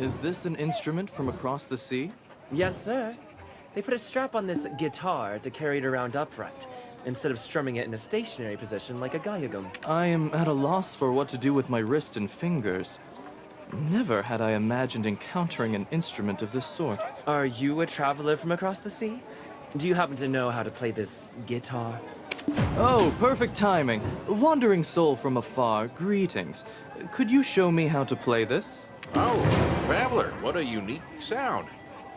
Is this an instrument from across the sea? Yes, sir. They put a strap on this guitar to carry it around upright, instead of strumming it in a stationary position like a gayagum. I am at a loss for what to do with my wrist and fingers. Never had I imagined encountering an instrument of this sort. Are you a traveler from across the sea? Do you happen to know how to play this guitar? Oh, perfect timing. Wandering soul from afar, greetings. Could you show me how to play this? Oh, traveler, what a unique sound.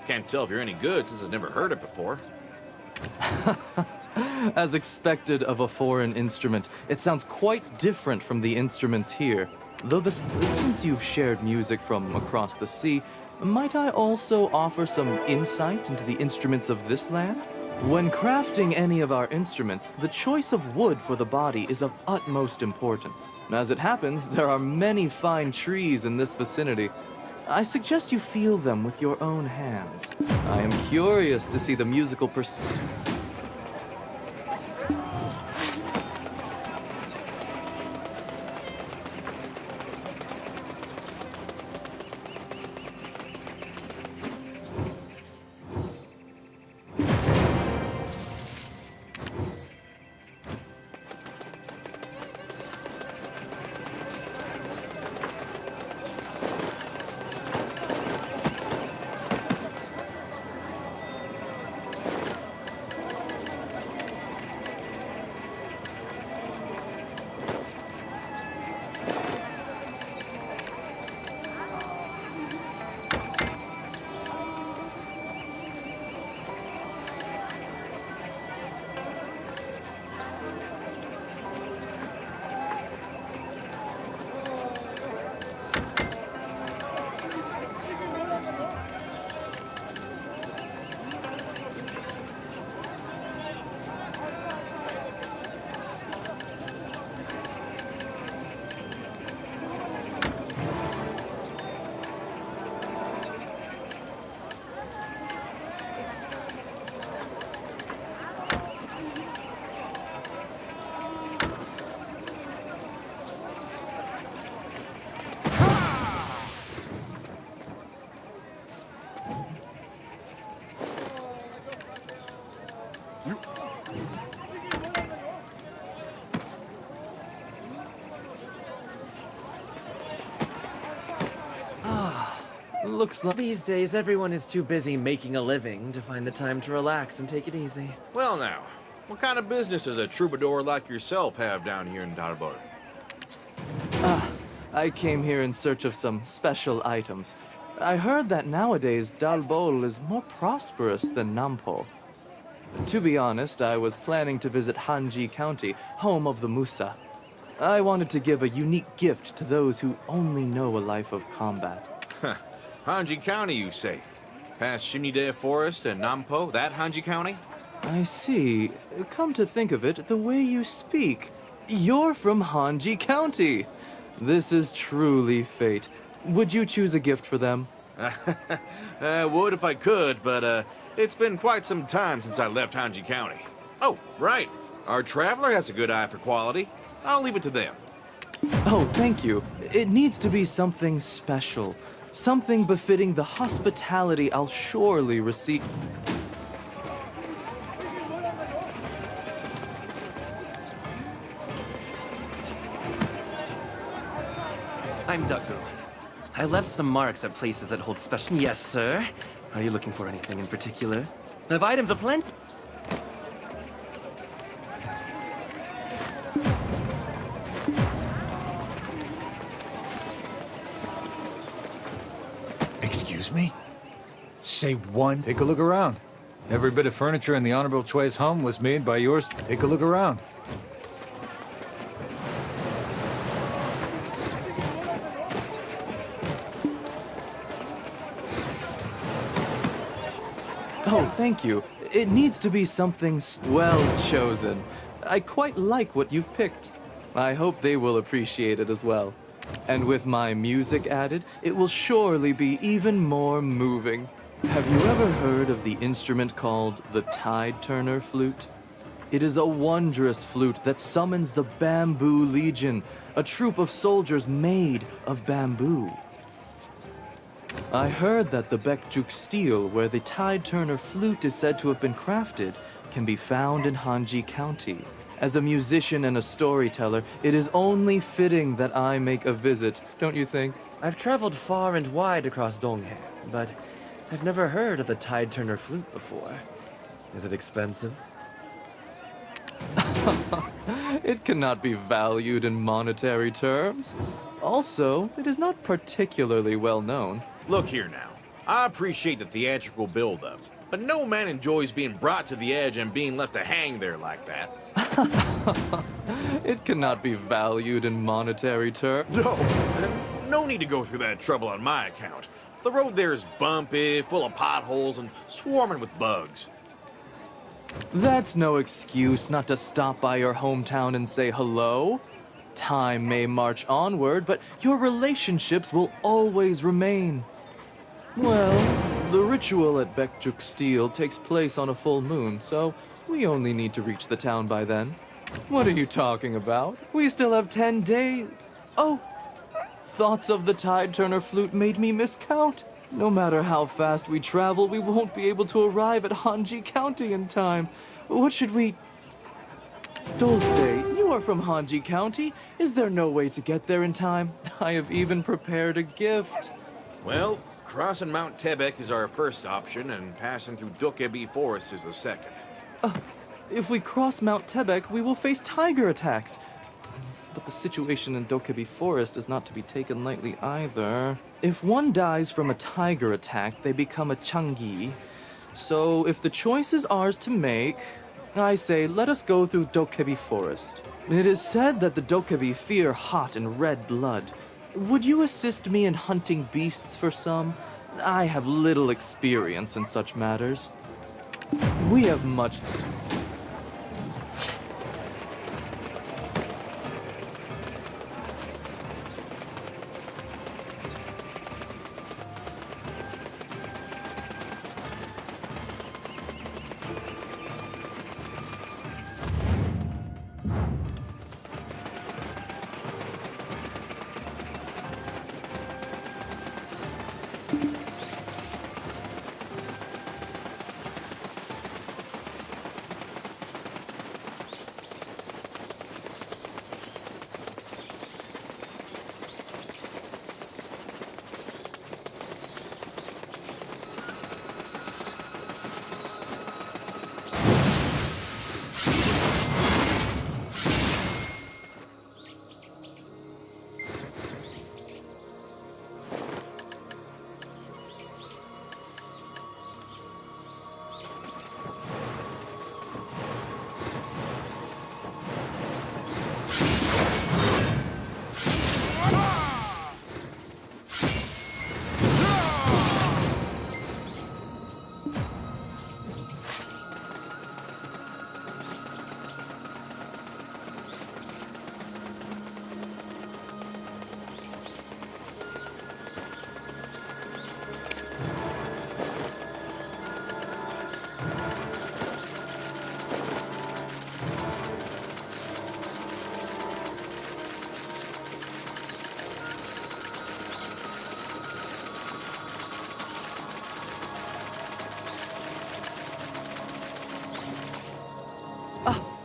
Can't tell if you're any good since I've never heard it before. As expected of a foreign instrument, it sounds quite different from the instruments here. Though since you've shared music from across the sea, might I also offer some insight into the instruments of this land? When crafting any of our instruments, the choice of wood for the body is of utmost importance. As it happens, there are many fine trees in this vicinity. I suggest you feel them with your own hands. I am curious to see the musical looks like... These days, everyone is too busy making a living to find the time to relax and take it easy. Well now, what kind of business does a troubadour like yourself have down here in Dalbor? I came here in search of some special items. I heard that nowadays Dalbol is more prosperous than Nampo. To be honest, I was planning to visit Hanji County, home of the Musa. I wanted to give a unique gift to those who only know a life of combat. Hanji County, you say? Past Shinide Forest and Nampo, that Hanji County? I see. Come to think of it, the way you speak, you're from Hanji County. This is truly fate. Would you choose a gift for them? I would if I could, but it's been quite some time since I left Hanji County. Oh, right. Our traveler has a good eye for quality. I'll leave it to them. Oh, thank you. It needs to be something special. Something befitting the hospitality I'll surely receive. I'm Duggo. I left some marks at places that hold special... Yes, sir. Are you looking for anything in particular? I have items aplenty. Excuse me? Say one. Take a look around. Every bit of furniture in the Honorable Chui's home was made by yours. Take a look around. Oh, thank you. It needs to be something well chosen. I quite like what you've picked. I hope they will appreciate it as well. And with my music added, it will surely be even more moving. Have you ever heard of the instrument called the Tide Turner Flute? It is a wondrous flute that summons the Bamboo Legion, a troop of soldiers made of bamboo. I heard that the Bekjuk steel, where the Tide Turner flute is said to have been crafted, can be found in Hanji County. As a musician and a storyteller, it is only fitting that I make a visit, don't you think? I've traveled far and wide across Donghae, but I've never heard of the Tide Turner flute before. Is it expensive? It cannot be valued in monetary terms. Also, it is not particularly well known. Look here now. I appreciate the theatrical build-up, but no man enjoys being brought to the edge and being left to hang there like that. It cannot be valued in monetary terms. No need to go through that trouble on my account. The road there is bumpy, full of potholes, and swarming with bugs. That's no excuse not to stop by your hometown and say hello. Time may march onward, but your relationships will always remain. Well, the ritual at Bekjuk Steel takes place on a full moon, so we only need to reach the town by then. What are you talking about? We still have 10 days. Oh, thoughts of the Tide Turner flute made me miscount. No matter how fast we travel, we won't be able to arrive at Hanji County in time. What should we... Dulce, you are from Hanji County. Is there no way to get there in time? I have even prepared a gift. Well, crossing Mount Tebek is our first option, and passing through Dokkaebi Forest is the second. If we cross Mount Tebek, we will face tiger attacks. But the situation in Dokkaebi Forest is not to be taken lightly either. If one dies from a tiger attack, they become a Changi. So if the choice is ours to make, I say let us go through Dokkaebi Forest. It is said that the Dokkaebi fear hot and red blood. Would you assist me in hunting beasts for some? I have little experience in such matters. We have much...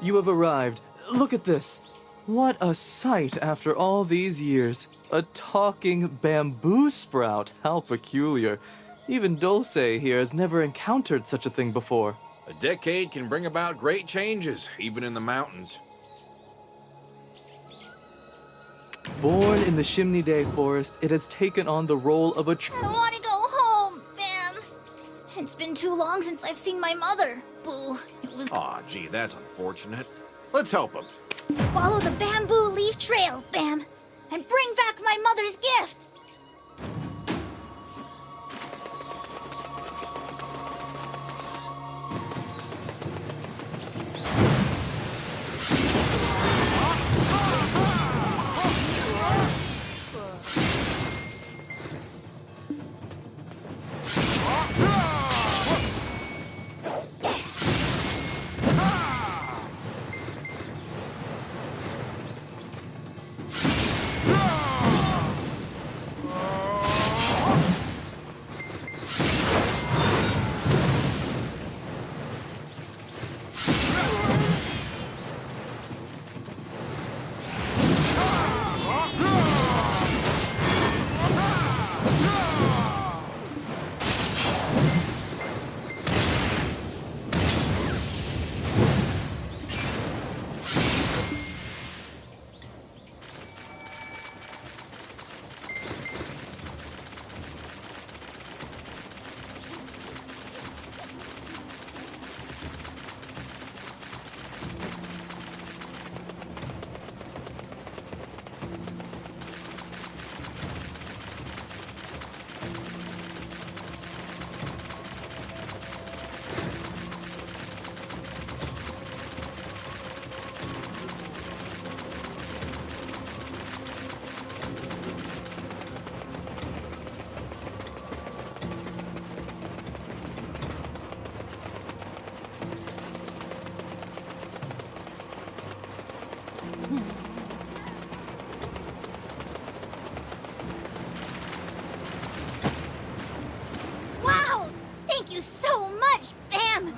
You have arrived. Look at this. What a sight after all these years. A talking bamboo sprout. How peculiar. Even Dulce here has never encountered such a thing before. A decade can bring about great changes, even in the mountains. Born in the Shimnide Forest, it has taken on the role of a I want to go home, Bam. It's been too long since I've seen my mother. Boo. It was Aw, gee, that's unfortunate. Let's help him. follow the bamboo leaf trail, Bam, and bring back my mother's gift. Thank you so much, Bam!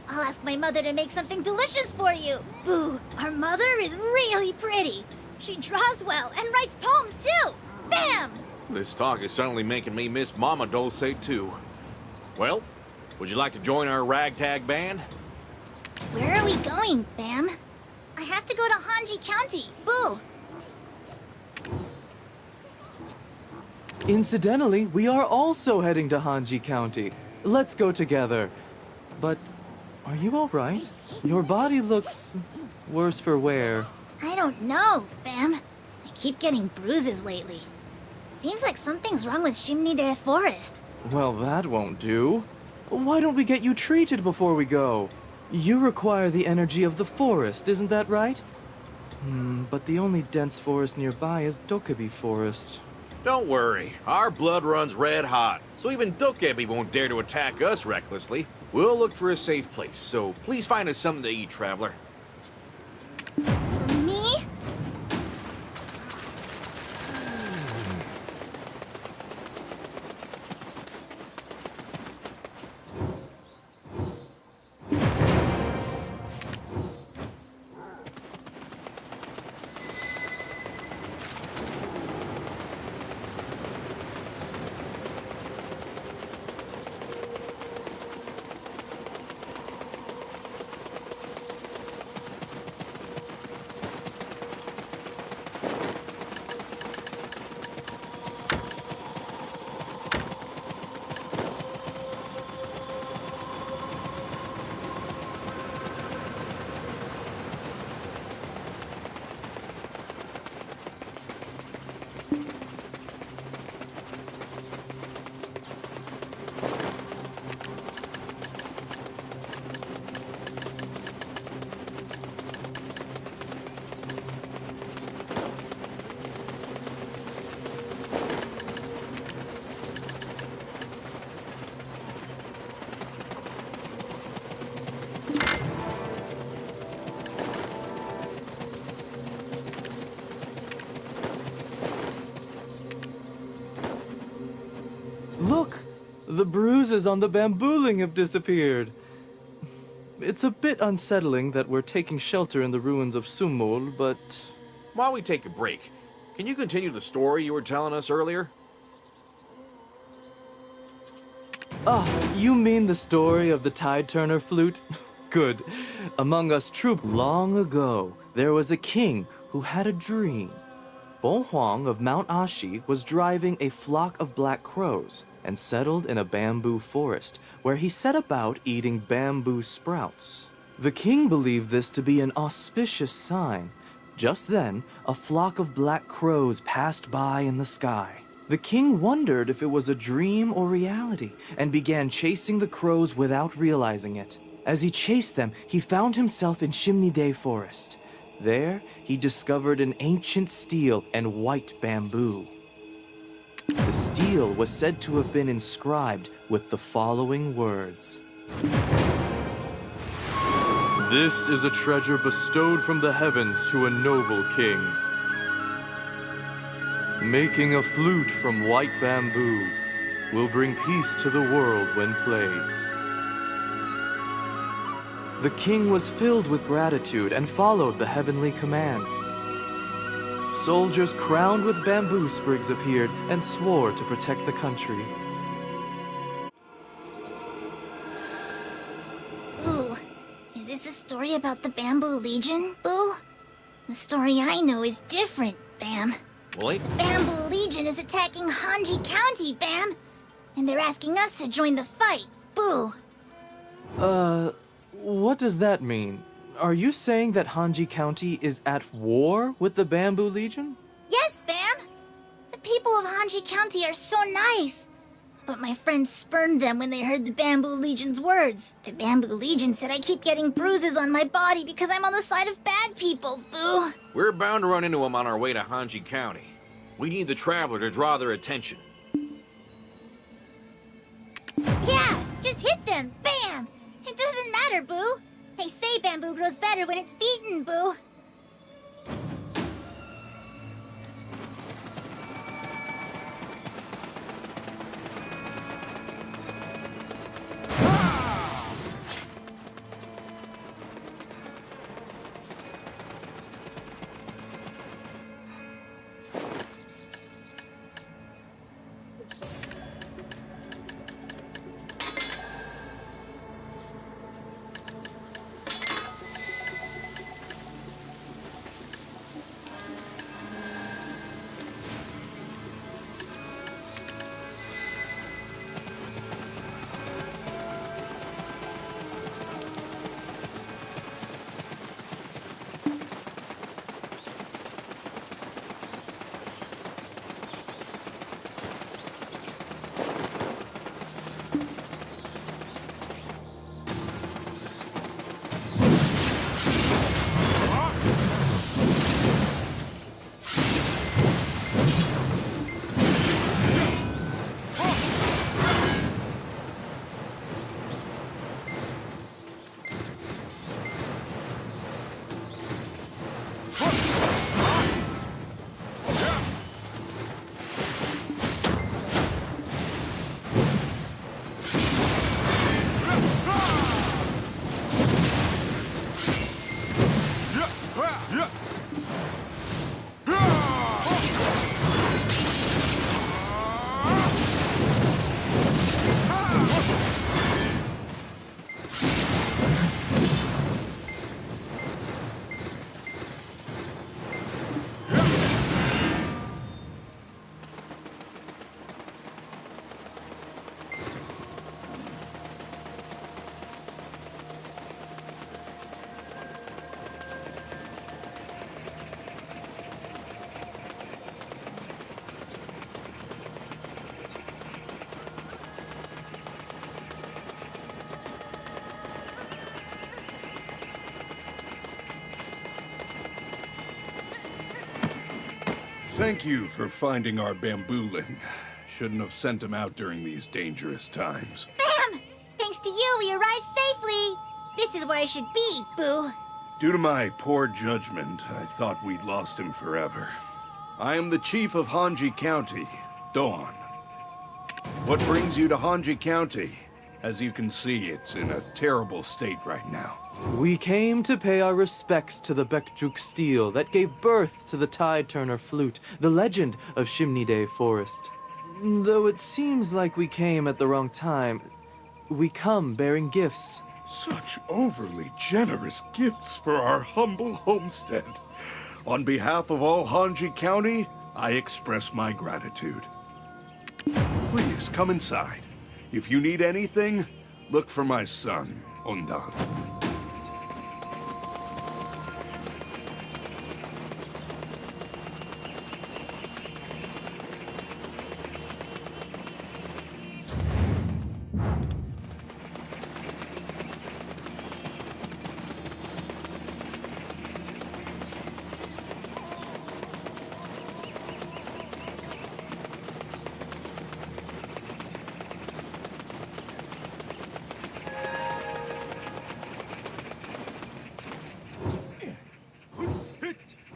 I'll ask my mother to make something delicious for you. Boo, our mother is really pretty. She draws well and writes poems too. Bam! This talk is suddenly making me miss Mama Dulce, too. Well, would you like to join our ragtag band? Where are we going, Bam? I have to go to Hanji County. Boo! Incidentally, we are also heading to Hanji County. Let's go together. But are you all right? Your body looks worse for wear. I don't know, Bam. I keep getting bruises lately. Seems like something's wrong with Shimnide Forest. Well, that won't do. Why don't we get you treated before we go? You require the energy of the forest, isn't that right? But the only dense forest nearby is Dokkaebi Forest. Don't worry, our blood runs red hot, so even Dokkaebi won't dare to attack us recklessly. We'll look for a safe place, so please find us something to eat, traveler. Me? Look! The bruises on the bambooling have disappeared. It's a bit unsettling that we're taking shelter in the ruins of Sumul, but... While we take a break, can you continue the story you were telling us earlier? Ah, you mean the story of the Tide Turner flute? Good. Among us troop long ago, there was a king who had a dream. Bo Huang of Mount Ashi was driving a flock of black crows and settled in a bamboo forest, where he set about eating bamboo sprouts. The king believed this to be an auspicious sign. Just then, a flock of black crows passed by in the sky. The king wondered if it was a dream or reality, and began chasing the crows without realizing it. As he chased them, he found himself in Shimnide Forest. There, he discovered an ancient stele and white bamboo. The stele was said to have been inscribed with the following words. This is a treasure bestowed from the heavens to a noble king. Making a flute from white bamboo will bring peace to the world when played. The king was filled with gratitude and followed the heavenly command. Soldiers crowned with bamboo sprigs appeared and swore to protect the country. Boo, is this a story about the Bamboo Legion, Boo? The story I know is different, Bam. Wait, The Bamboo Legion is attacking Hanji County, Bam! And they're asking us to join the fight, Boo! What does that mean? Are you saying that Hanji County is at war with the Bamboo Legion? Yes, Bam! The people of Hanji County are so nice. But my friends spurned them when they heard the Bamboo Legion's words. The Bamboo Legion said I keep getting bruises on my body because I'm on the side of bad people, Boo! we're bound to run into them on our way to Hanji County. We need the traveler to draw their attention. Yeah, just hit them, bam! It doesn't matter, Boo! They say bamboo grows better when it's beaten, Boo! Thank you for finding our bambooling. Shouldn't have sent him out during these dangerous times. Bam! Thanks to you, we arrived safely. This is where I should be, Boo. Due to my poor judgment, I thought we'd lost him forever. I am the chief of Hanji County, Dawn. What brings you to Hanji County? As you can see, it's in a terrible state right now. We came to pay our respects to the Bekjuk steel that gave birth to the Tide Turner flute, the legend of Shimnide Forest. Though it seems like we came at the wrong time, we come bearing gifts. Such overly generous gifts for our humble homestead. On behalf of all Hanji County, I express my gratitude. Please, come inside. If you need anything, look for my son, Ondan.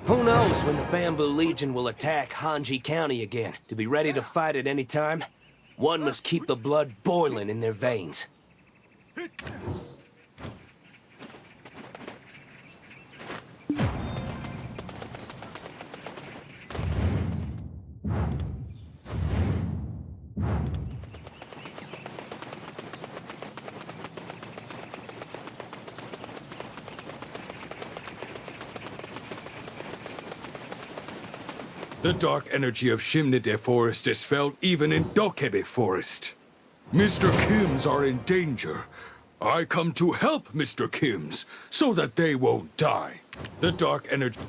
Who knows when the Bamboo Legion will attack Hanji County again? To be ready to fight at any time, one must keep the blood boiling in their veins. The dark energy of Shimnide Forest is felt even in Dokebe Forest. Mr. Kims are in danger. I come to help Mr. Kims so that they won't die. The dark energy...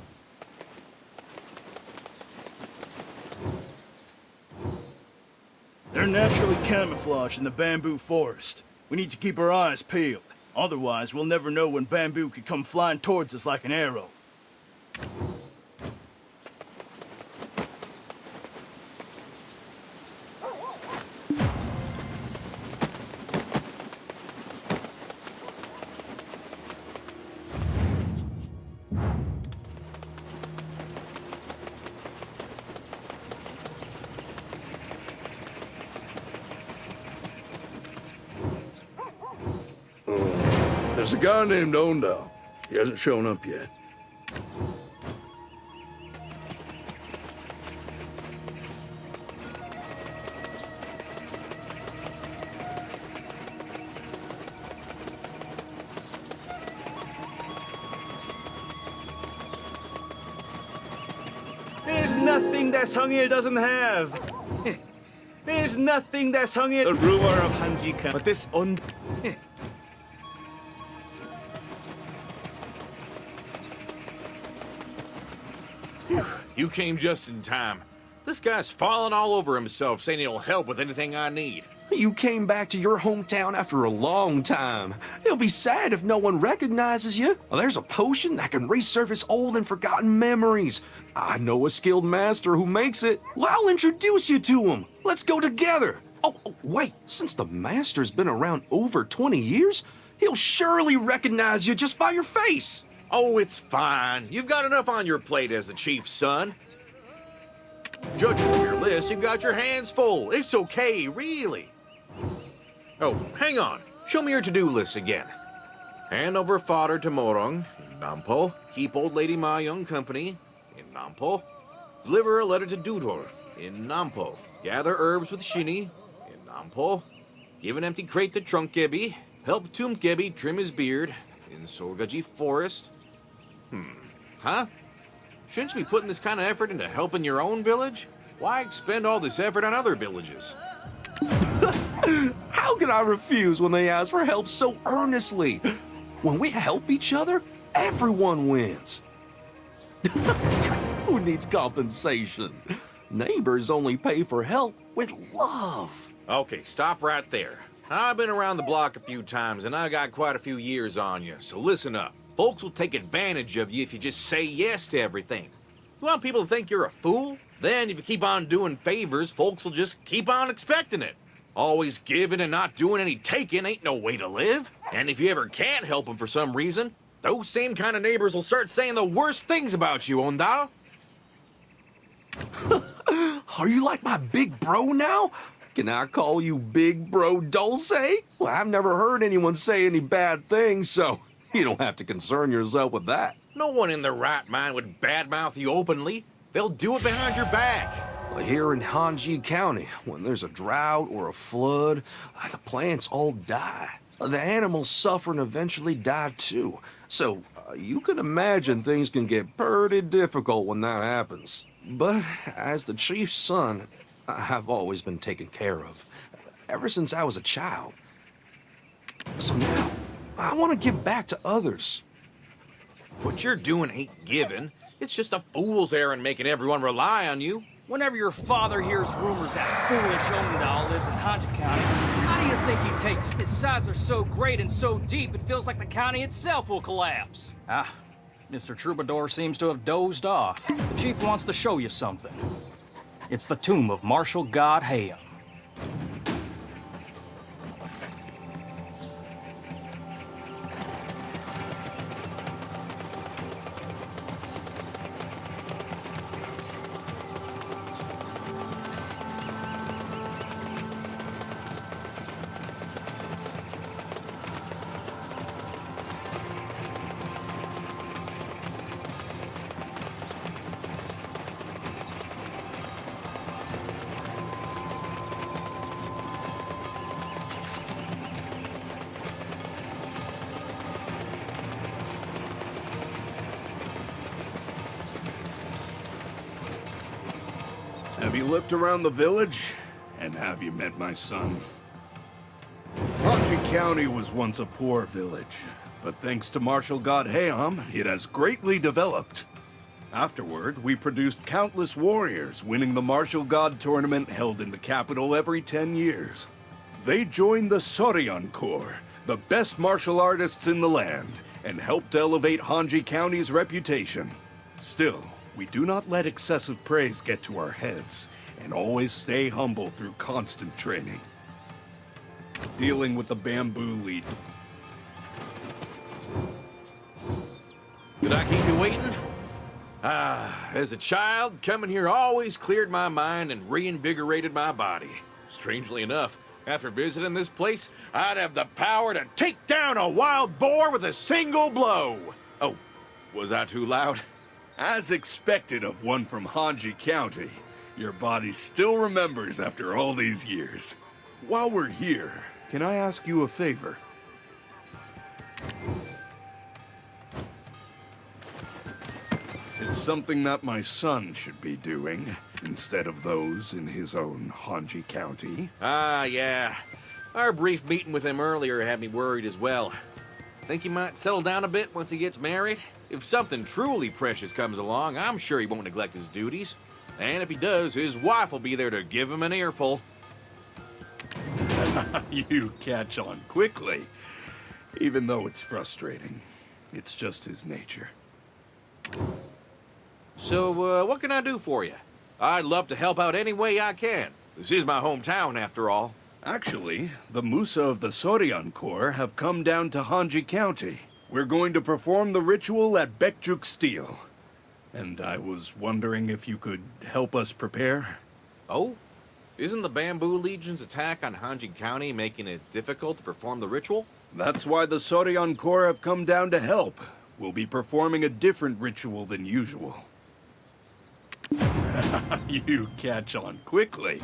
They're naturally camouflaged in the bamboo forest. We need to keep our eyes peeled. Otherwise, we'll never know when bamboo could come flying towards us like an arrow. There's a guy named Ondal. He hasn't shown up yet. There's nothing that Sungil doesn't have. There's nothing that Sungil... The ruler of Hanji County. But this You came just in time. This guy's falling all over himself, saying he'll help with anything I need. You came back to your hometown after a long time. It'll be sad if no one recognizes you. Well, there's a potion that can resurface old and forgotten memories. I know a skilled master who makes it. Well, I'll introduce you to him. Let's go together. Oh, wait, since the master's been around over 20 years, he'll surely recognize you just by your face. Oh, it's fine. You've got enough on your plate as the chief's son. Judging from your list, you've got your hands full. It's okay, really. Oh, hang on. Show me your to-do list again. Hand over fodder to Morong in Nampo. Keep old lady Ma Young company in Nampo. Deliver a letter to Dudor in Nampo. Gather herbs with Shini in Nampo. Give an empty crate to Trunk Gebi. Help Tum Gebi trim his beard in Solgaji Forest. Huh? Shouldn't you be putting this kind of effort into helping your own village? Why expend all this effort on other villages? How can I refuse when they ask for help so earnestly? When we help each other, everyone wins. Who needs compensation? Neighbors only pay for help with love. Okay, stop right there. I've been around the block a few times, and I got quite a few years on you, so listen up. Folks will take advantage of you if you just say yes to everything. You want people to think you're a fool? Then if you keep on doing favors, folks will just keep on expecting it. Always giving and not doing any taking ain't no way to live. And if you ever can't help them for some reason, those same kind of neighbors will start saying the worst things about you, Ondal. Are you like my big bro now? Can I call you Big Bro Dulce? Well, I've never heard anyone say any bad things, so you don't have to concern yourself with that. No one in their right mind would badmouth you openly. They'll do it behind your back. Well, here in Hanji County, when there's a drought or a flood, the plants all die. The animals suffer and eventually die too. So you can imagine things can get pretty difficult when that happens. But as the chief's son, I've always been taken care of, ever since I was a child. So now, I want to give back to others. What you're doing ain't giving. It's just a fool's errand making everyone rely on you. Whenever your father hears rumors that foolish Ondal lives in Hanji County, how do you think he takes? His sighs are so great and so deep, it feels like the county itself will collapse. Mr. Troubadour seems to have dozed off. The chief wants to show you something. It's the tomb of Martial God Hayam. Have you looked around the village? And have you met my son? Hanji County was once a poor village, but thanks to Martial God Hayam, it has greatly developed. Afterward, we produced countless warriors, winning the Martial God tournament held in the capital every 10 years. They joined the Soryan Corps, the best martial artists in the land, and helped elevate Hanji County's reputation. Still, we do not let excessive praise get to our heads, and always stay humble through constant training. Dealing with the Bamboo Legion. Did I keep you waiting? As a child, coming here always cleared my mind and reinvigorated my body. Strangely enough, after visiting this place, I'd have the power to take down a wild boar with a single blow. Oh, was I too loud? As expected of one from Hanji County, your body still remembers after all these years. While we're here, can I ask you a favor? It's something that my son should be doing, instead of those in his own Hanji County. Yeah. Our brief meeting with him earlier had me worried as well. Think he might settle down a bit once he gets married? If something truly precious comes along, I'm sure he won't neglect his duties. And if he does, his wife will be there to give him an earful. You catch on quickly. Even though it's frustrating, it's just his nature. So, what can I do for you? I'd love to help out any way I can. This is my hometown, after all. Actually, the Musa of the Soryan Corps have come down to Hanji County. We're going to perform the ritual at Bekjuk Steel. And I was wondering if you could help us prepare? Oh? Isn't the Bamboo Legion's attack on Hanji County making it difficult to perform the ritual? That's why the Soryan Corps have come down to help. We'll be performing a different ritual than usual. You catch on quickly.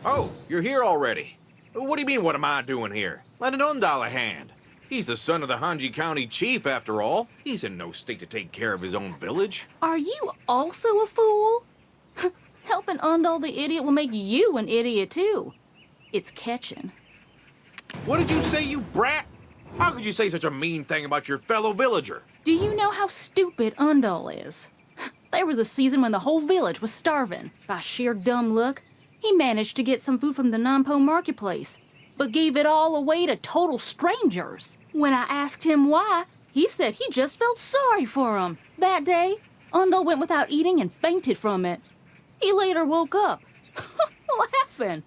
Oh, you're here already. What do you mean, what am I doing here? Lend an Undal a hand. He's the son of the Hanji County chief, after all. He's in no state to take care of his own village. Are you also a fool? Helping Undal the idiot will make you an idiot too. It's catching. What did you say, you brat? How could you say such a mean thing about your fellow villager? Do you know how stupid Undal is? There was a season when the whole village was starving. By sheer dumb luck, he managed to get some food from the Nampo marketplace, but gave it all away to total strangers. When I asked him why, he said he just felt sorry for him. That day, Undal went without eating and fainted from it. He later woke up, laughing.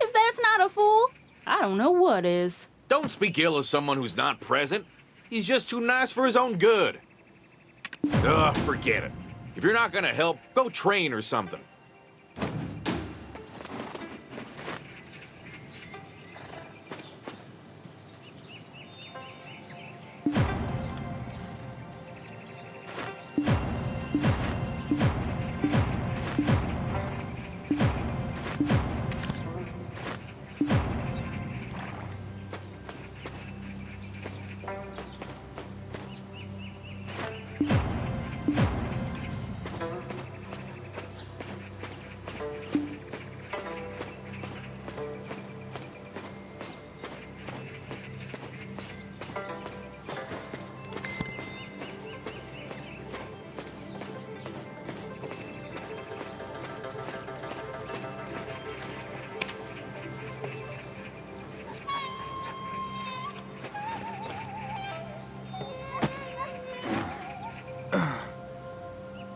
If that's not a fool, I don't know what is. Don't speak ill of someone who's not present. He's just too nice for his own good. Ugh, forget it. If you're not gonna help, go train or something.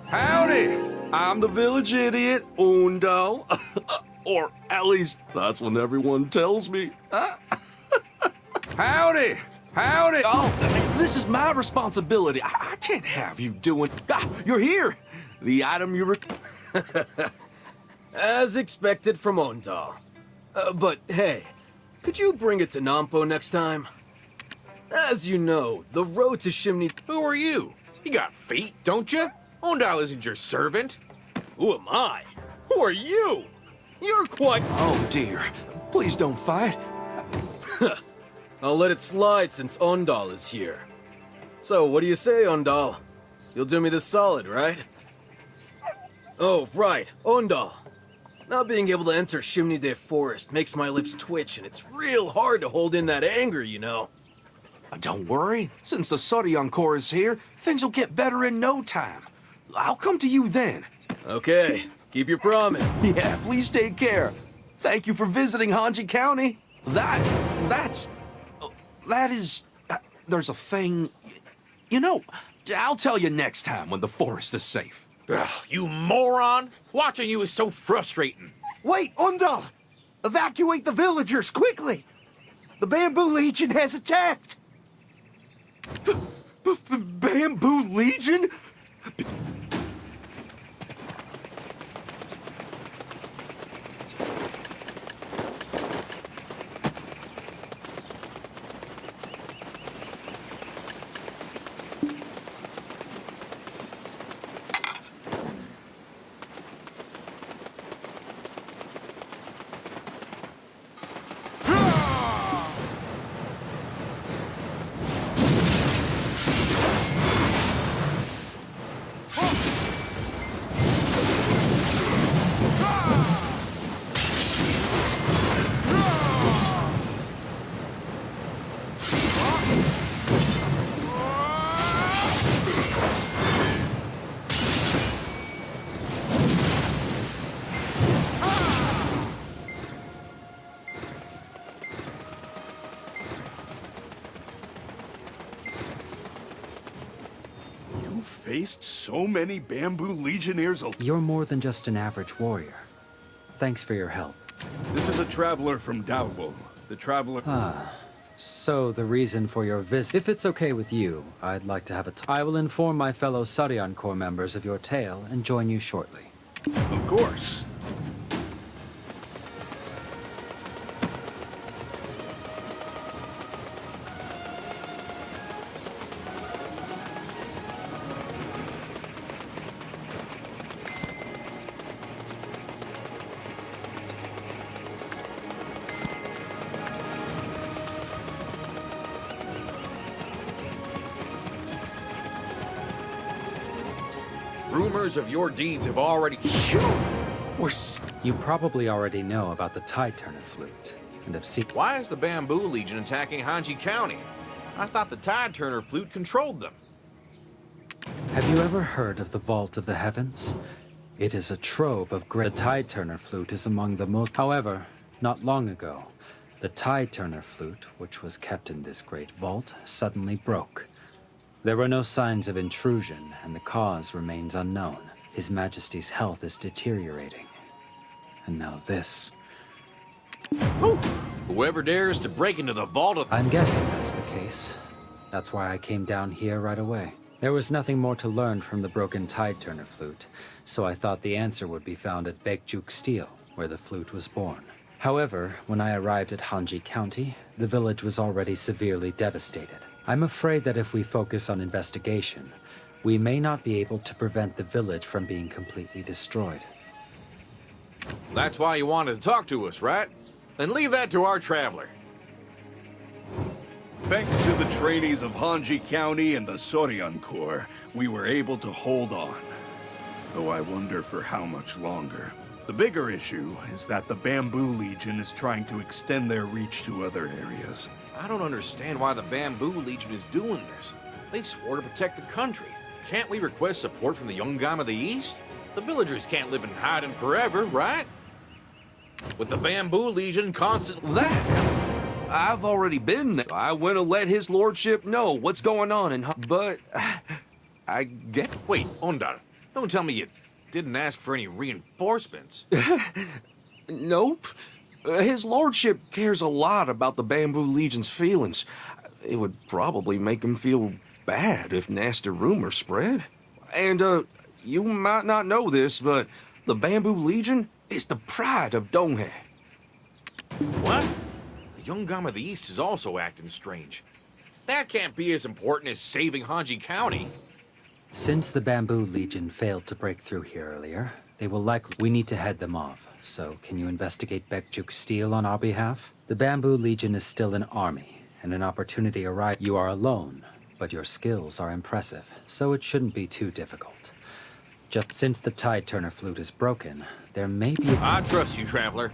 Howdy! I'm the village idiot, Undal. Or at least, that's what everyone tells me. Howdy! Howdy! Oh, this is my responsibility. I can't have you doing... Ah, you're here! The item you were... As expected from Undal. But hey, could you bring it to Nampo next time? As you know, the road to Shimni... Who are you? You got feet, don't you? Ondal isn't your servant. Who am I? Who are you? You're quite... Oh, dear. Please don't fight. I'll let it slide since Undal is here. So, what do you say, Undal? You'll do me this solid, right? Oh, right, Undal. Not being able to enter Shimni De Forest makes my lips twitch, and it's real hard to hold in that anger, you know. Don't worry. Since the Sodion Corps is here, things will get better in no time. I'll come to you then. Okay, keep your promise. Yeah, please take care. Thank you for visiting Hanji County. That is... there's a thing... You know, I'll tell you next time when the forest is safe. Ugh, you moron! Watching you is so frustrating. Wait, Undal! Evacuate the villagers, quickly! The Bamboo Legion has attacked! Bamboo Legion? Faced so many Bamboo Legionnaires. You're more than just an average warrior. Thanks for your help. This is a traveler from Dalwo. The traveler... So the reason for your visit... If it's okay with you, I'd like to have a I will inform my fellow Sodion Corps members of your tale and join you shortly. Of course. rumors of your deeds have already... You probably already know about the Tide Turner flute, and have seen... Why is the Bamboo Legion attacking Hanji County? I thought the Tide Turner flute controlled them. Have you ever heard of the Vault of the Heavens? It is a trove of great... The Tide Turner flute is among the most... However, not long ago, the Tide Turner flute, which was kept in this great vault, suddenly broke. There were no signs of intrusion, and the cause remains unknown. His Majesty's health is deteriorating. And now this. Whoever dares to break into the vault of... I'm guessing that's the case. That's why I came down here right away. There was nothing more to learn from the broken Tide Turner flute, so I thought the answer would be found at Bekjuk Steel, where the flute was born. However, when I arrived at Hanji County, the village was already severely devastated. I'm afraid that if we focus on investigation, we may not be able to prevent the village from being completely destroyed. That's why you wanted to talk to us, right? Then leave that to our traveler. Thanks to the trainees of Hanji County and the Soryan Corps, we were able to hold on. Though I wonder for how much longer. The bigger issue is that the Bamboo Legion is trying to extend their reach to other areas. I don't understand why the Bamboo Legion is doing this. They swore to protect the country. Can't we request support from the Yungam of the East? The villagers can't live in hiding forever, right? With the Bamboo Legion constantly... I've already been there. I went to let his lordship know what's going on but I get... Wait, Ondar, don't tell me you didn't ask for any reinforcements. Nope. His lordship cares a lot about the Bamboo Legion's feelings. It would probably make him feel bad if nasty rumors spread. And, you might not know this, but the Bamboo Legion is the pride of Donghae. What? The Yungam of the East is also acting strange. That can't be as important as saving Hanji County. Since the Bamboo Legion failed to break through here earlier, they will likely... We need to head them off, so can you investigate Bekjuk Steel on our behalf? The Bamboo Legion is still an army, and an opportunity arrives. You are alone, but your skills are impressive, so it shouldn't be too difficult. Just since the Tide Turner flute is broken, there may be... I trust you, traveler.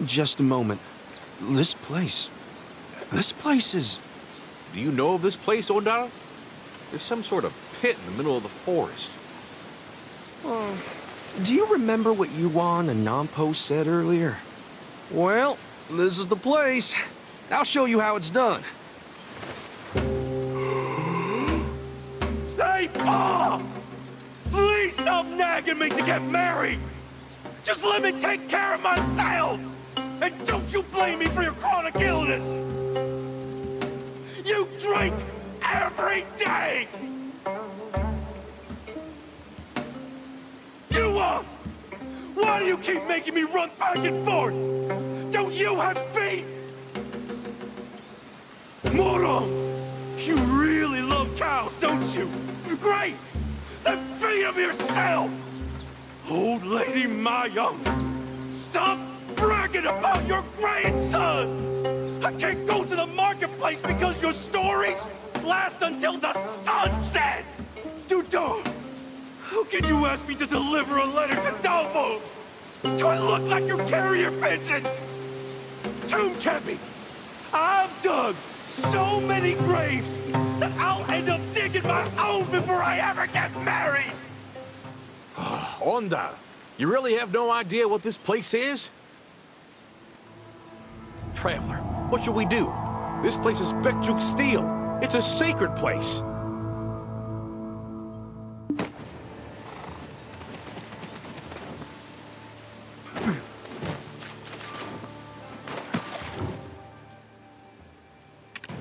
Just a moment. This place is... Do you know of this place, Ondara? There's some sort of pit in the middle of the forest. Do you remember what Yuan and Nampo said earlier? Well, this is the place. I'll show you how it's done. Hey, Bob! Please stop nagging me to get married! Just let me take care of myself! And don't you blame me for your chronic illness! You drink every day! Why do you keep making me run back and forth? Don't you have feet? Moron! You really love cows, don't you? Great! Then feed them yourself! Old Lady Ma Young, stop bragging about your grandson! I can't go to the marketplace because your stories last until the sun sets! Dudo! How can you ask me to deliver a letter to Dalvo? Do I look like your carrier pigeon? Tomb Cappy, I've dug so many graves that I'll end up digging my own before I ever get married! Onda, you really have no idea what this place is? Traveler, what should we do? This place is Bekjuk Steel. It's a sacred place.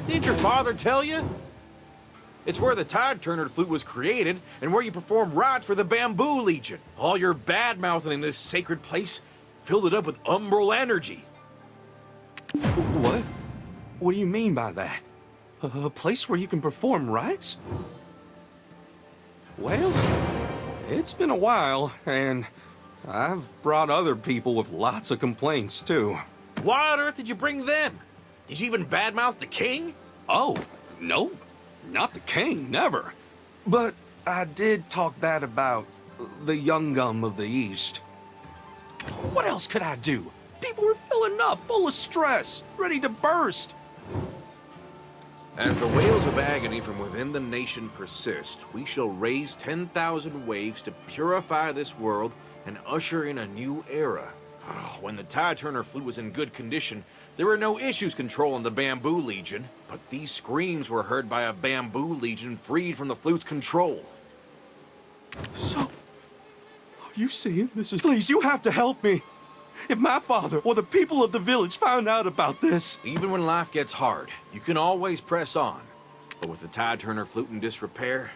Did your father tell you? It's where the Tide Turner flute was created, and where you perform rites for the Bamboo Legion. All your bad-mouthing in this sacred place filled it up with umbral energy. What? What do you mean by that? A place where you can perform rites? Well, it's been a while, and I've brought other people with lots of complaints, too. Why on earth did you bring them? Did you even badmouth the king? Oh, no. Not the king, never. But I did talk bad about the Young Gum of the East. What else could I do? People were filling up, full of stress, ready to burst. As the wails of agony from within the nation persist, we shall raise 10,000 waves to purify this world and usher in a new era. When the Tide Turner flute was in good condition, there were no issues controlling the Bamboo Legion, but these screams were heard by a Bamboo Legion freed from the flute's control. So, are you seeing this? Please, you have to help me. If my father or the people of the village found out about this... Even when life gets hard, you can always press on. But with the Tide Turner flute in disrepair,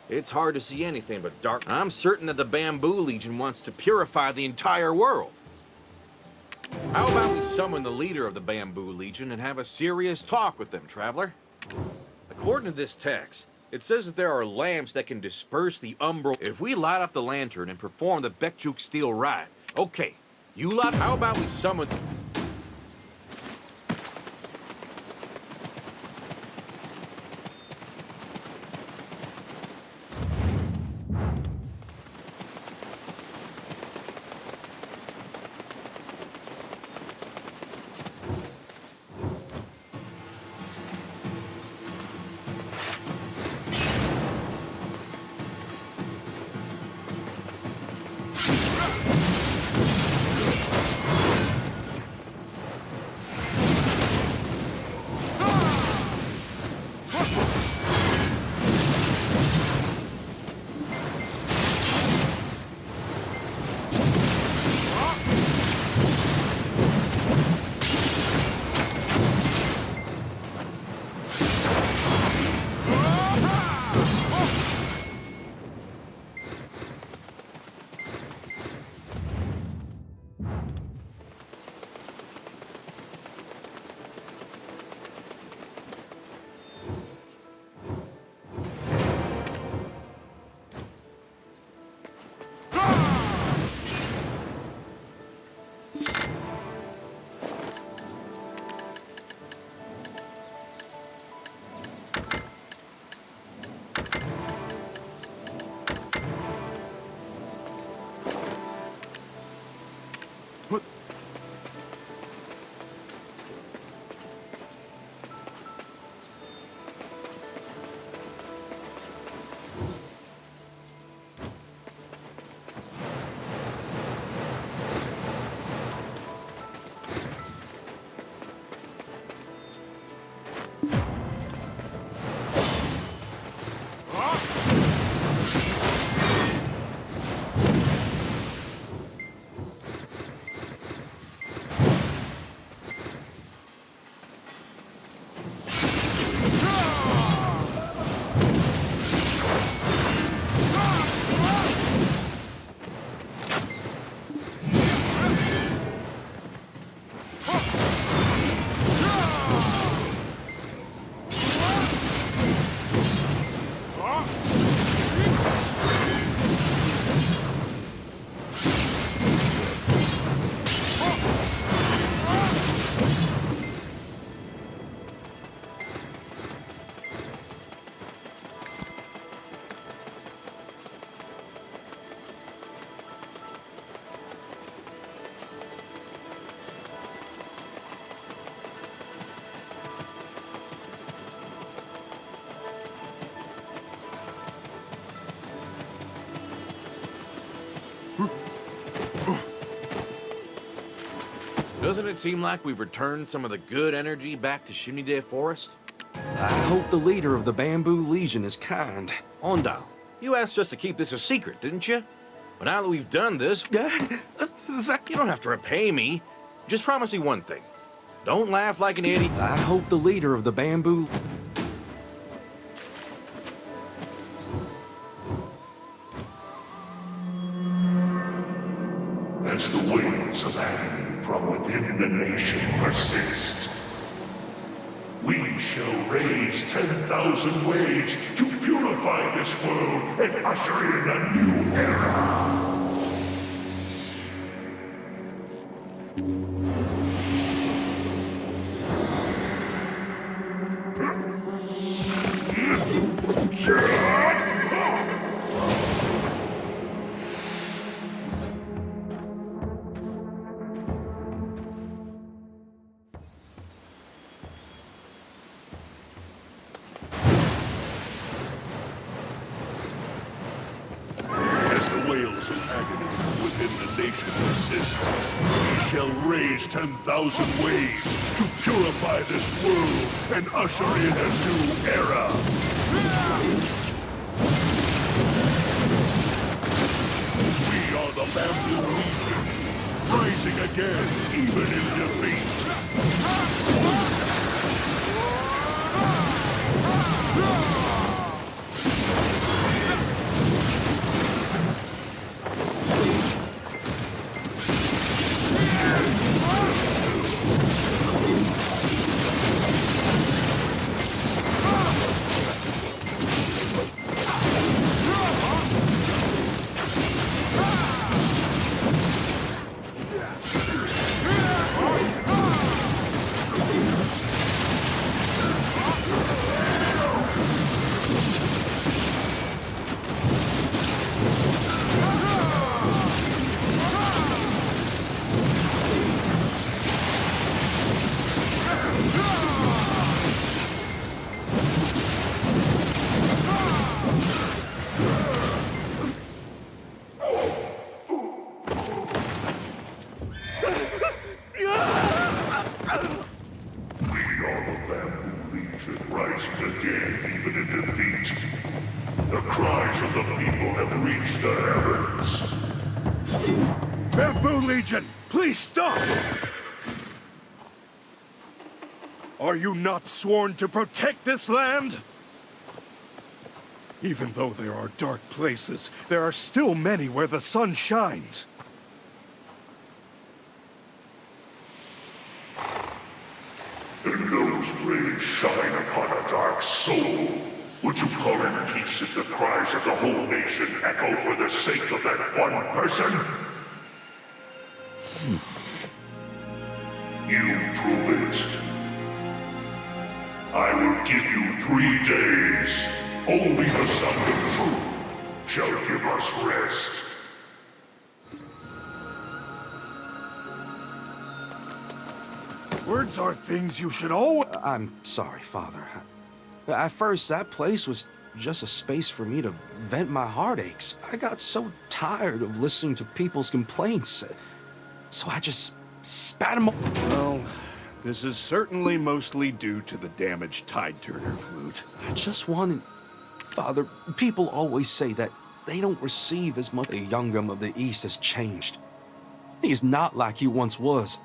it's hard to see anything but dark. I'm certain that the Bamboo Legion wants to purify the entire world. How about we summon the leader of the Bamboo Legion and have a serious talk with them, traveler? According to this text, it says that there are lamps that can disperse the umbral. If we light up the lantern and perform the Bekjuk Steel rite, okay, you lot, how about we summon... Doesn't it seem like we've returned some of the good energy back to Chimney Day Forest? I hope the leader of the Bamboo Legion is kind. Ondal, you asked us to keep this a secret, didn't you? But now that we've done this, you don't have to repay me. Just promise me one thing. Don't laugh like an idiot. I hope the leader of the Bamboo... As the waves of agony from within the nation persist, we shall raise 10,000 waves to purify this world and usher in a new era. Wails of agony within the nation persist. We shall raise 10,000 waves to purify this world and usher in a new era. We are the Bamboo Legion, rising again, even in defeat. Rising again, even in defeat. The cries of the people have reached the heavens. Bamboo Legion, please stop! Are you not sworn to protect this land? Even though there are dark places, there are still many where the sun shines. And those rays shine upon a dark soul. Would you call in peace if the cries of the whole nation echo for the sake of that one person? You prove it. I will give you 3 days. Only the sound of truth shall give us rest. Words are things you should always... I'm sorry, Father. At first, that place was just a space for me to vent my heartaches. I got so tired of listening to people's complaints, so I just spat them all. Well, this is certainly mostly due to the damaged Tide-Turner flute. I just wanted... Father, people always say that they don't receive as much. The Youngum of the East has changed. He's not like he once was.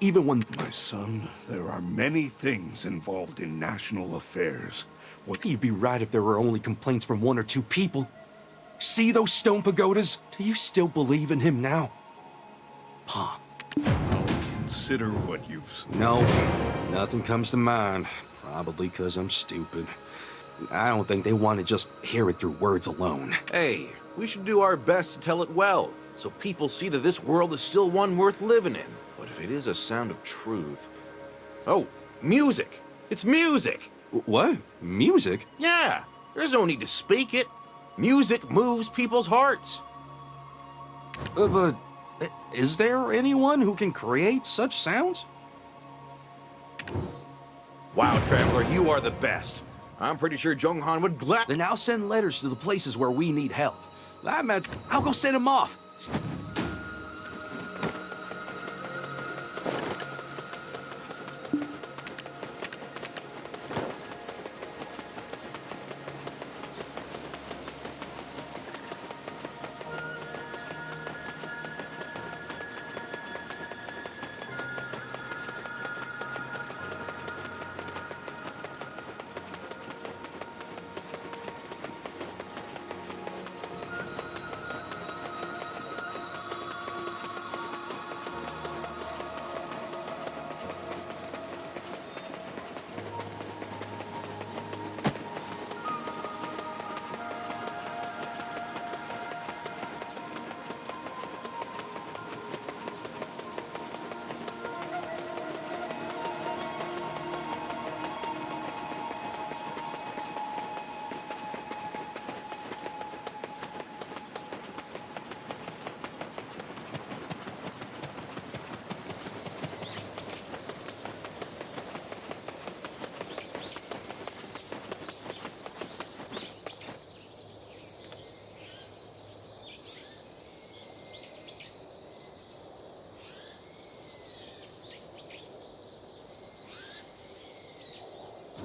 Even when... My son, there are many things involved in national affairs. Would you be right if there were only complaints from 1 or 2 people? See those stone pagodas? Do you still believe in him now? Pa. I'll consider what you've said. No, nothing comes to mind. Probably because I'm stupid. I don't think they want to just hear it through words alone. Hey, we should do our best to tell it well, so people see that this world is still one worth living in. But if it is a sound of truth... Oh, music! It's music! What? Music? Yeah, there's no need to speak it. Music moves people's hearts. But is there anyone who can create such sounds? Wow, Traveler, you are the best. I'm pretty sure Jonghan would Then I'll send letters to the places where we need help. I'll go send them off.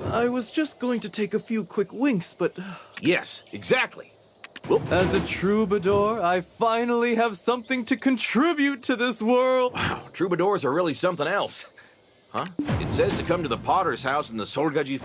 I was just going to take a few quick winks, but... Yes, exactly. As a troubadour, I finally have something to contribute to this world. Wow, troubadours are really something else. Huh? It says to come to the Potter's house in the Solgaji...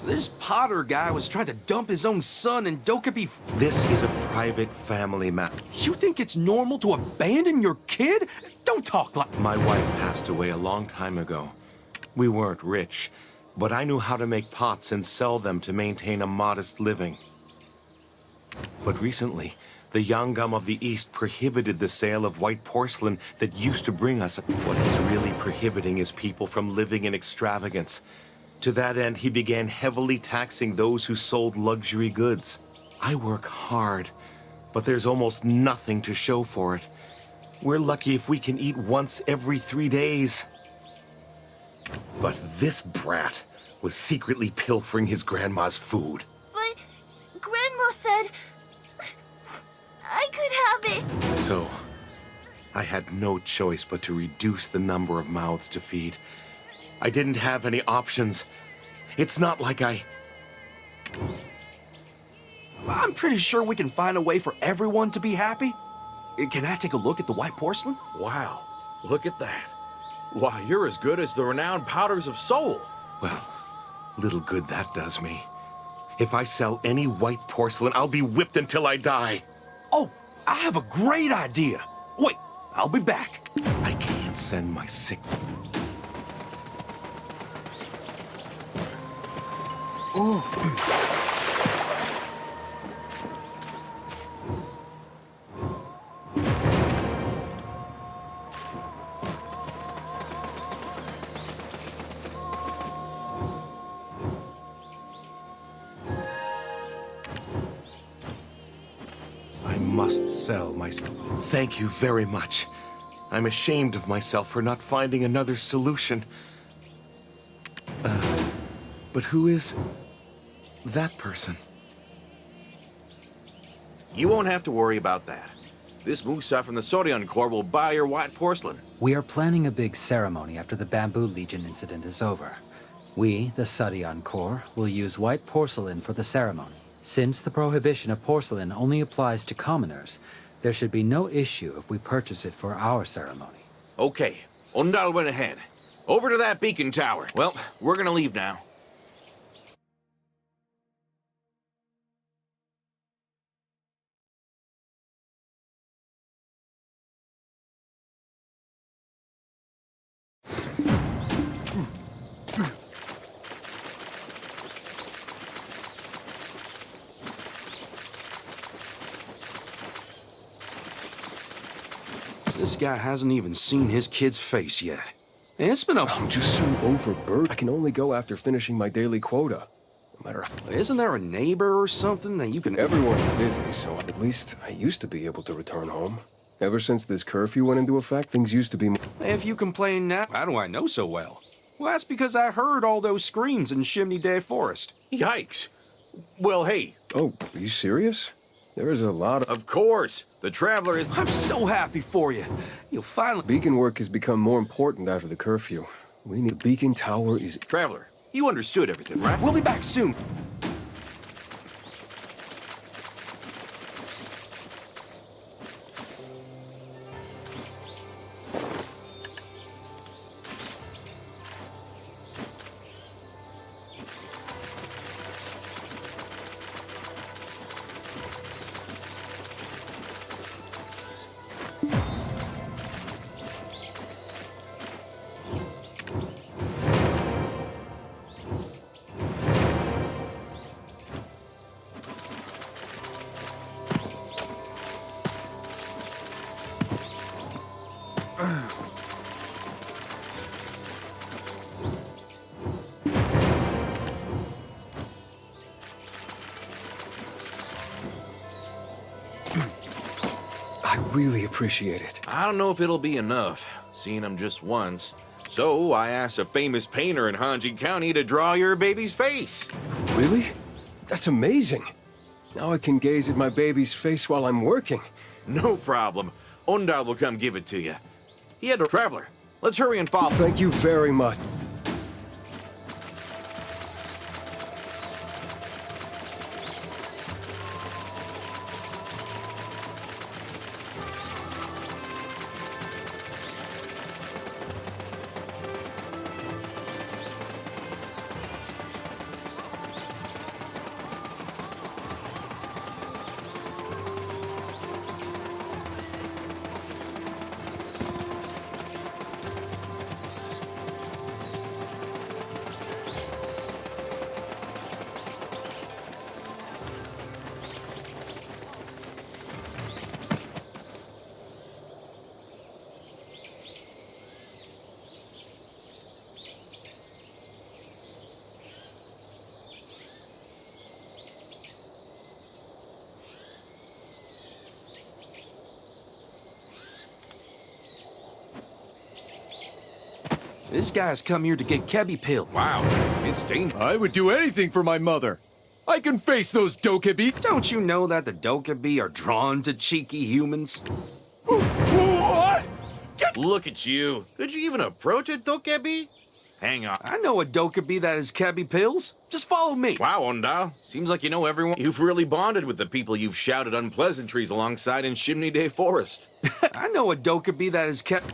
This Potter guy was trying to dump his own son in Dokkaebi. This is a private family matter. You think it's normal to abandon your kid? Don't talk like... My wife passed away a long time ago. We weren't rich, but I knew how to make pots and sell them to maintain a modest living. But recently, the Yangam of the East prohibited the sale of white porcelain that used to bring us... What he's really prohibiting is people from living in extravagance. To that end, he began heavily taxing those who sold luxury goods. I work hard, but there's almost nothing to show for it. We're lucky if we can eat once every 3 days. But this brat was secretly pilfering his grandma's food. But Grandma said I could have it. So, I had no choice but to reduce the number of mouths to feed. I didn't have any options. It's not like I'm pretty sure we can find a way for everyone to be happy. Can I take a look at the white porcelain? Wow, look at that. Why, you're as good as the renowned Potters of Seoul. Well, little good that does me. If I sell any white porcelain, I'll be whipped until I die. Oh, I have a great idea. Wait, I'll be back. I can't send my sick... I must sell my... Thank you very much. I'm ashamed of myself for not finding another solution. But who is that person? You won't have to worry about that. This Musa from the Soryeon Corps will buy your white porcelain. We are planning a big ceremony after the Bamboo Legion incident is over. We, the Soryeon Corps, will use white porcelain for the ceremony. Since the prohibition of porcelain only applies to commoners, there should be no issue if we purchase it for our ceremony. Okay, Ondal went ahead. Over to that beacon tower. Well, we're gonna leave now. This guy hasn't even seen his kid's face yet. It's been I'm just so overburdened. I can only go after finishing my daily quota. No matter how... Isn't there a neighbor or something that you can... Everyone's busy, so at least I used to be able to return home. Ever since this curfew went into effect, things used to be more... If you complain now, how do I know so well? Well, that's because I heard all those screams in Chimney Day Forest. Yikes. Well, hey. Oh, are you serious? There is a lot of... Of course. The Traveler is... I'm so happy for you. You'll finally... Beacon work has become more important after the curfew. We need... Beacon Tower is... Traveler, you understood everything, right? We'll be back soon. really appreciate it. I don't know if it'll be enough, seeing him just once. So I asked a famous painter in Hanji County to draw your baby's face. Really? That's amazing. Now I can gaze at my baby's face while I'm working. No problem. Ondal will come give it to you. He had a traveler. Let's hurry and follow. Thank you very much. This guy's come here to get Kebi pilled. Wow, it's dangerous. I would do anything for my mother. I can face those Dokkaebi. Don't you know that the Dokkaebi are drawn to cheeky humans? What? Look at you. Could you even approach a Dokkaebi? Hang on. I know a Dokkaebi that has Kebi pills. Just follow me. Wow, Ondal. Seems like you know everyone. You've really bonded with the people you've shouted unpleasantries alongside in Chimney Day Forest. I know a Dokkaebi that has kept...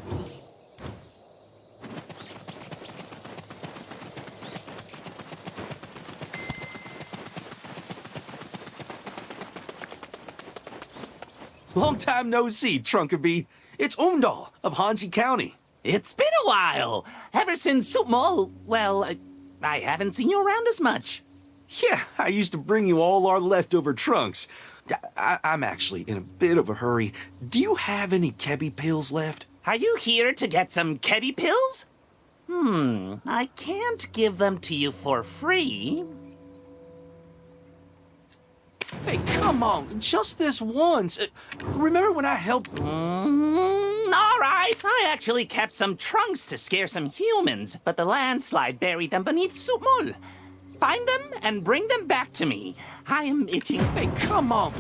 Long time no see, Trunkaby. It's Ondal of Hanji County. It's been a while. Ever since Supmol, well, I haven't seen you around as much. Yeah, I used to bring you all our leftover trunks. I'm actually in a bit of a hurry. Do you have any Kebi pills left? Are you here to get some Kebi pills? I can't give them to you for free. Hey, come on, just this once. Remember when I helped... All right. I actually kept some trunks to scare some humans, but the landslide buried them beneath Supmol. Find them and bring them back to me. I am itching. Hey, come on.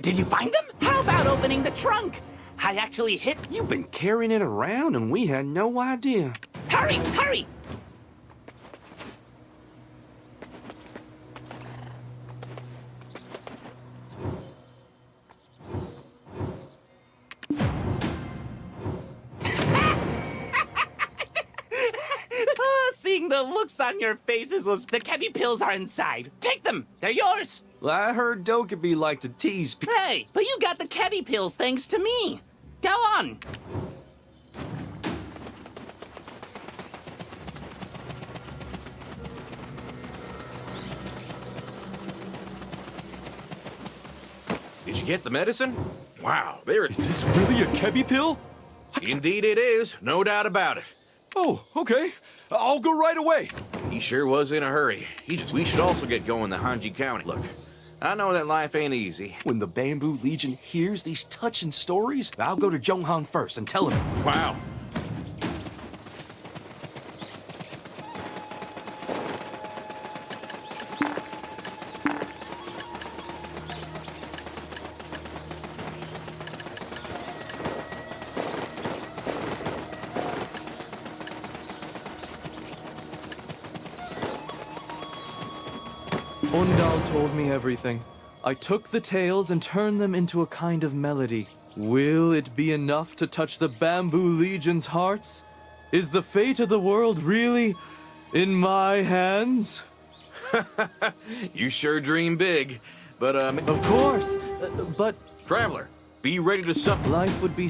Did you find them? How about opening the trunk? I actually hit... You've been carrying it around and we had no idea. Hurry, hurry! Seeing the looks on your faces was... The Kebi pills are inside. Take them. They're yours. Well, I heard Dokkaebi like to tease people. Hey, but you got the Kebi pills thanks to me. Go on. Did you get the medicine? Wow, there it is. Is this really a Kebi pill? Indeed it is, no doubt about it. Oh, okay. I'll go right away. He sure was in a hurry. We should also get going to Hanji County. Look, I know that life ain't easy. When the Bamboo Legion hears these touching stories, I'll go to Zhonghan first and tell him. Wow. Ondal told me everything. I took the tales and turned them into a kind of melody. Will it be enough to touch the Bamboo Legion's hearts? Is the fate of the world really in my hands? You sure dream big. But, Of course, but... Traveler, be ready to sup. Life would be...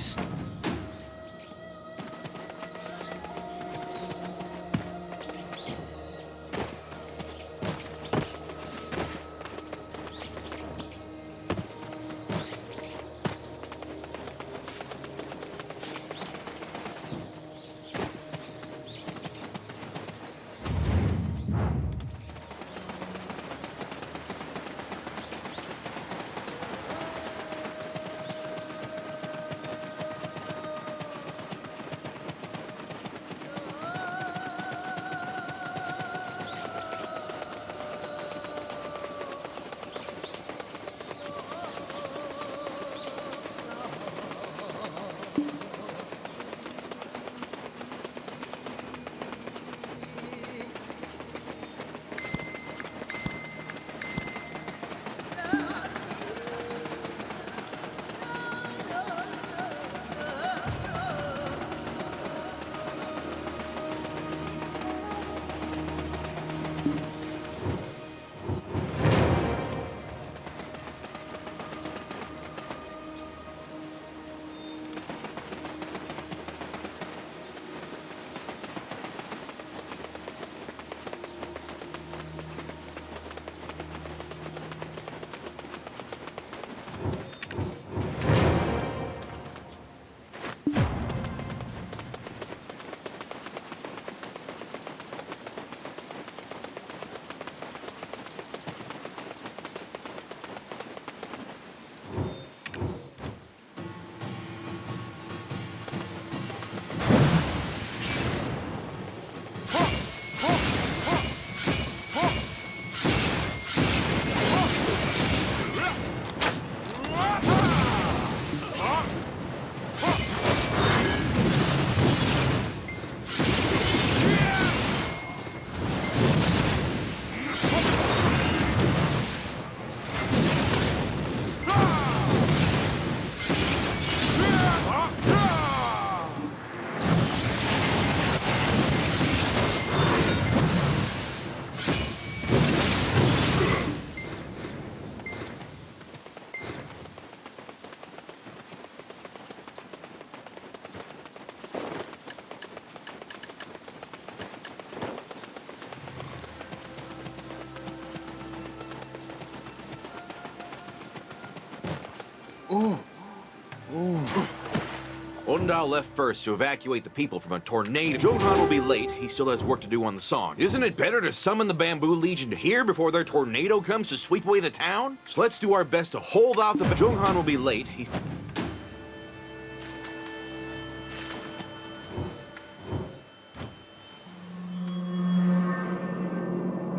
Ondal left first to evacuate the people from a tornado. Zhonghan will be late. He still has work to do on the song. Isn't it better to summon the Bamboo Legion here before their tornado comes to sweep away the town? So let's do our best to hold off the... Zhonghan will be late.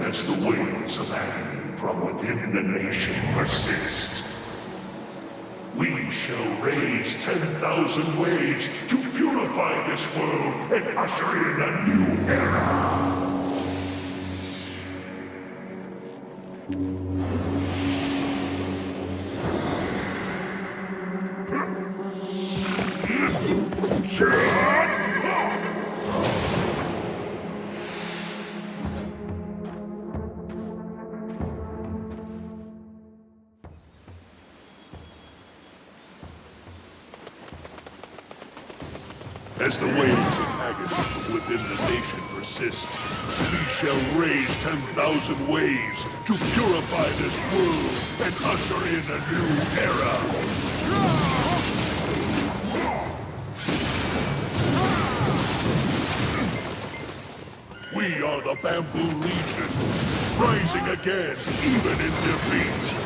As the waves of agony from within the nation persist, we shall raise 10,000 waves to purify this world and usher in a new era. As the waves of agony from within the nation persist, we shall raise 10,000 waves to purify this world and usher in a new era. We are the Bamboo Legion. rising again, even in defeat.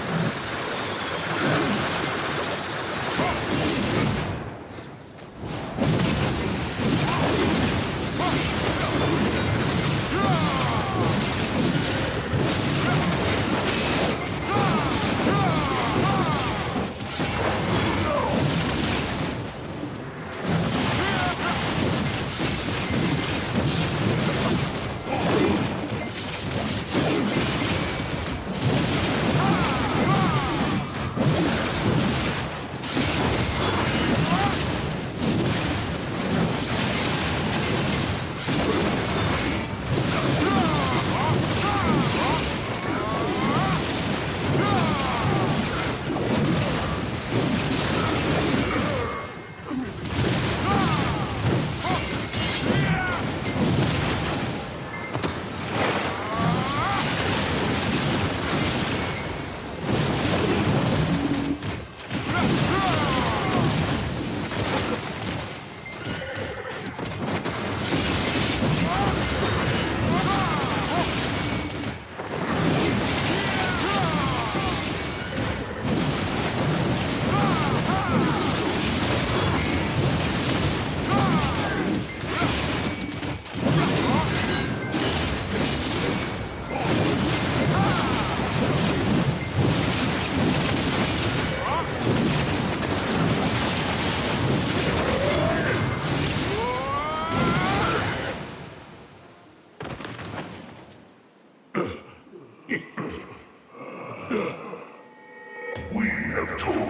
We have told you.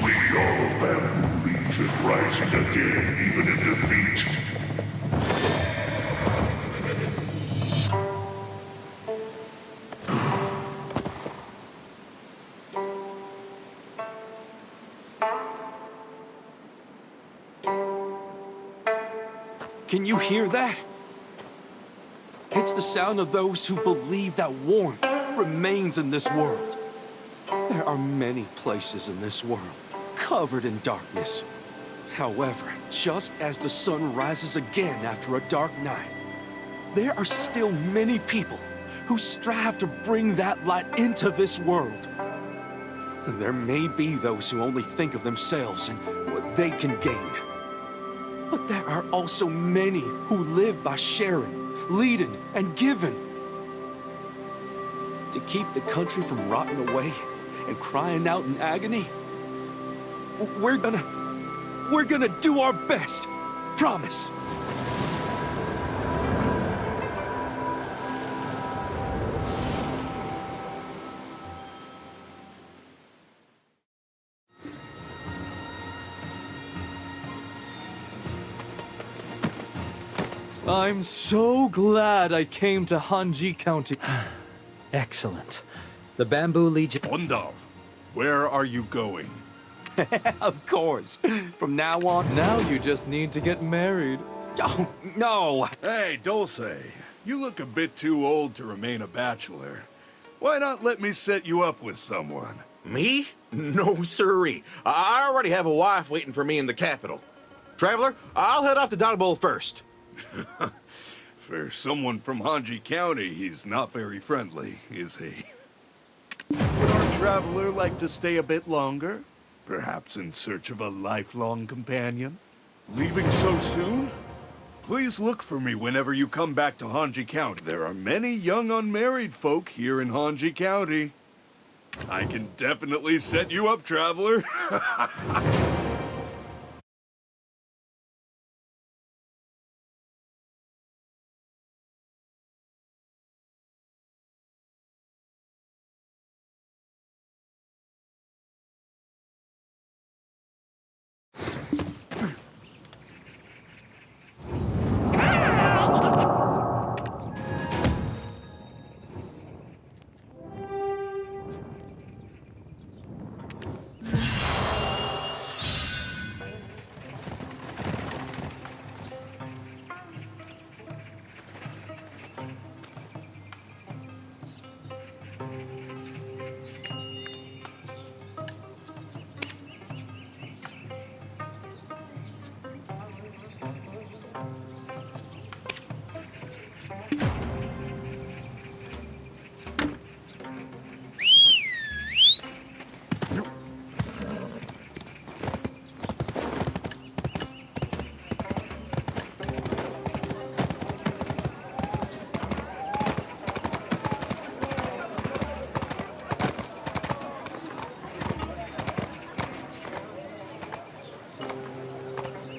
We are the Bamboo Legion, rising again, even in defeat. Can you hear that? It's the sound of those who believe that warmth remains in this world. There are many places in this world covered in darkness. However, just as the sun rises again after a dark night, there are still many people who strive to bring that light into this world. And there may be those who only think of themselves and what they can gain. But there are also many who live by sharing, leading, and giving. To keep the country from rotting away and crying out in agony, we're gonna do our best. Promise. I'm so glad I came to Hanji County. Excellent. The Bamboo Legion... Ondal, where are you going? Of course. From now on... Now you just need to get married. Oh, no! Hey, Dulce, you look a bit too old to remain a bachelor. Why not let me set you up with someone? Me? No, sirree. I already have a wife waiting for me in the capital. Traveler, I'll head off to Dodgeball first. For someone from Hanji County, he's not very friendly, is he? Would our traveler like to stay a bit longer? Perhaps in search of a lifelong companion? Leaving so soon? Please look for me whenever you come back to Hanji County. There are many young unmarried folk here in Hanji County. I can definitely set you up, traveler.